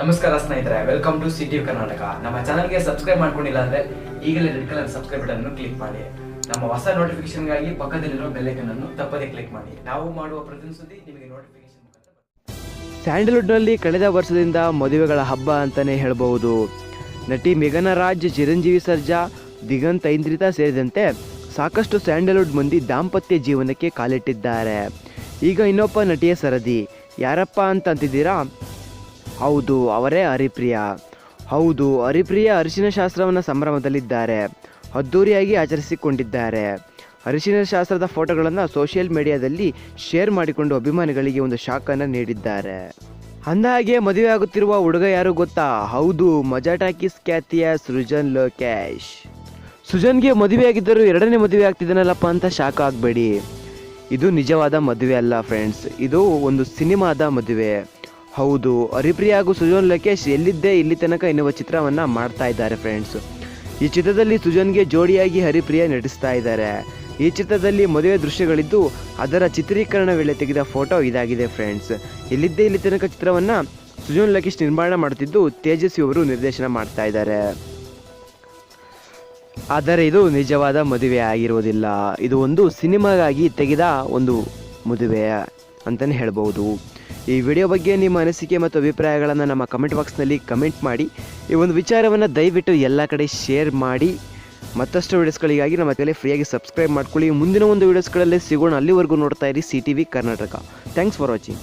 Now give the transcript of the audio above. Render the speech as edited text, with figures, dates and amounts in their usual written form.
ನಮಸ್ಕಾರ ಸ್ನೇಹಿತರೆ, welcome to CTV Karnataka. ನಮ್ಮ ಚಾನಲ್ಗೆ ಸಬ್ಸ್ಕ್ರೈಬ್ ಮಾಡ್ಕೊಂಡಿಲ್ಲ ಅಂದ್ರೆ ಈಗಲೇ ರೆಡ್ ಕಲರ್ ಸಬ್ಸ್ಕ್ರೈಬ್ ಬಟನ್ ಅನ್ನು ಕ್ಲಿಕ್ ಮಾಡಿ. ನಮ್ಮ ಹೊಸ ನೋಟಿಫಿಕೇಶನ್ಗಾಗಿ ಪಕ್ಕದಲ್ಲಿರೋ ಬೆಲ್ ಐಕಾನ್ ಅನ್ನು ತಪ್ಪದೇ ಕ್ಲಿಕ್ ಮಾಡಿ. ನಾವು ಮಾಡುವ ಪ್ರತಿ ಸುದ್ದಿ ನಿಮಗೆ ನೋಟಿಫಿಕೇಶನ್ ಮುಖಾಂತರ ಬರುತ್ತೆ. ಸ್ಯಾಂಡಲ್ವುಡ್ನಲ್ಲಿ ಕಳೆದ ವರ್ಷದಿಂದ ಮದುವೆಗಳ ಹಬ್ಬ ಅಂತಲೇ ಹೇಳಬಹುದು. ನಟಿ ಮೇಘನಾ ರಾಜ್, ಚಿರಂಜೀವಿ ಸರ್ಜಾ, ದಿಗಂತ್ ಐಂದ್ರಿತಾ ಸೇರಿದಂತೆ ಸಾಕಷ್ಟು ಸ್ಯಾಂಡಲ್ವುಡ್ ಮಂದಿ ದಾಂಪತ್ಯ ಜೀವನಕ್ಕೆ ಕಾಲಿಟ್ಟಿದ್ದಾರೆ. ಈಗ ಇನ್ನೊಬ್ಬ ನಟಿಯ ಸರದಿ. ಯಾರಪ್ಪ ಅಂತಿದ್ದೀರಾ? ಹೌದು, ಅವರೇ ಹರಿಪ್ರಿಯಾ. ಹೌದು, ಹರಿಪ್ರಿಯಾ ಅರಿಶಿನ ಶಾಸ್ತ್ರವನ್ನು ಸಂಭ್ರಮದಲ್ಲಿದ್ದಾರೆ. ಅದ್ದೂರಿಯಾಗಿ ಆಚರಿಸಿಕೊಂಡಿದ್ದಾರೆ. ಅರಿಶಿನ ಶಾಸ್ತ್ರದ ಫೋಟೋಗಳನ್ನು ಸೋಷಿಯಲ್ ಮೀಡಿಯಾದಲ್ಲಿ ಶೇರ್ ಮಾಡಿಕೊಂಡು ಅಭಿಮಾನಿಗಳಿಗೆ ಒಂದು ಶಾಕನ್ನು ನೀಡಿದ್ದಾರೆ. ಅಂದಹಾಗೆ ಮದುವೆ ಆಗುತ್ತಿರುವ ಹುಡುಗ ಯಾರು ಗೊತ್ತಾ? ಹೌದು, ಮಜಾ ಟಾಕೀಸ್ ಖ್ಯಾತಿಯ ಸೃಜನ್ ಲೋಕೇಶ್. ಸೃಜನ್ಗೆ ಮದುವೆಯಾಗಿದ್ದರೂ ಎರಡನೇ ಮದುವೆ ಆಗ್ತಿದ್ದಾನಲ್ಲಪ್ಪ ಅಂತ ಶಾಕ್ ಆಗಬೇಡಿ. ಇದು ನಿಜವಾದ ಮದುವೆ ಅಲ್ಲ ಫ್ರೆಂಡ್ಸ್, ಇದು ಒಂದು ಸಿನಿಮಾದ ಮದುವೆ. ಹೌದು, ಹರಿಪ್ರಿಯಾ ಹಾಗೂ ಸೃಜನ್ ಲೋಕೇಶ್ ಎಲ್ಲಿದ್ದೇ ಇಲ್ಲಿ ತನಕ ಎನ್ನುವ ಚಿತ್ರವನ್ನು ಮಾಡ್ತಾ ಇದ್ದಾರೆ ಫ್ರೆಂಡ್ಸ್. ಈ ಚಿತ್ರದಲ್ಲಿ ಸೃಜನ್ಗೆ ಜೋಡಿಯಾಗಿ ಹರಿಪ್ರಿಯಾ ನಟಿಸ್ತಾ ಇದ್ದಾರೆ. ಈ ಚಿತ್ರದಲ್ಲಿ ಮದುವೆ ದೃಶ್ಯಗಳಿದ್ದು ಅದರ ಚಿತ್ರೀಕರಣ ವೇಳೆ ತೆಗೆದ ಫೋಟೋ ಇದಾಗಿದೆ ಫ್ರೆಂಡ್ಸ್. ಎಲ್ಲಿದ್ದೇ ಇಲ್ಲಿ ತನಕ ಚಿತ್ರವನ್ನು ಸೃಜನ್ ಲೋಕೇಶ್ ನಿರ್ಮಾಣ ಮಾಡುತ್ತಿದ್ದು ತೇಜಸ್ವಿ ಅವರು ನಿರ್ದೇಶನ ಮಾಡ್ತಾ ಇದ್ದಾರೆ. ಆದರೆ ಇದು ನಿಜವಾದ ಮದುವೆ ಆಗಿರುವುದಿಲ್ಲ. ಇದು ಒಂದು ಸಿನಿಮಾಗಾಗಿ ತೆಗೆದ ಒಂದು ಮದುವೆ ಅಂತಲೇ ಹೇಳ್ಬೋದು. ಈ ವಿಡಿಯೋ ಬಗ್ಗೆ ನಿಮ್ಮ ಅನಿಸಿಕೆ ಮತ್ತು ಅಭಿಪ್ರಾಯಗಳನ್ನು ನಮ್ಮ ಕಮೆಂಟ್ ಬಾಕ್ಸ್ನಲ್ಲಿ ಕಮೆಂಟ್ ಮಾಡಿ. ಈ ಒಂದು ವಿಚಾರವನ್ನು ದಯವಿಟ್ಟು ಎಲ್ಲ ಕಡೆ ಶೇರ್ ಮಾಡಿ. ಮತ್ತಷ್ಟು ವೀಡಿಯೋಸ್ಗಳಿಗಾಗಿ ನಮ್ಮ ಚಾನಲ್ ಫ್ರೀಯಾಗಿ ಸಬ್ಸ್ಕ್ರೈಬ್ ಮಾಡ್ಕೊಳ್ಳಿ. ಮುಂದಿನ ಒಂದು ವೀಡಿಯೋಸ್ಗಳಲ್ಲಿ ಸಿಗೋಣ. ಅಲ್ಲಿವರೆಗೂ ನೋಡ್ತಾ ಇರಿ CTV Karnataka. Thanks for watching.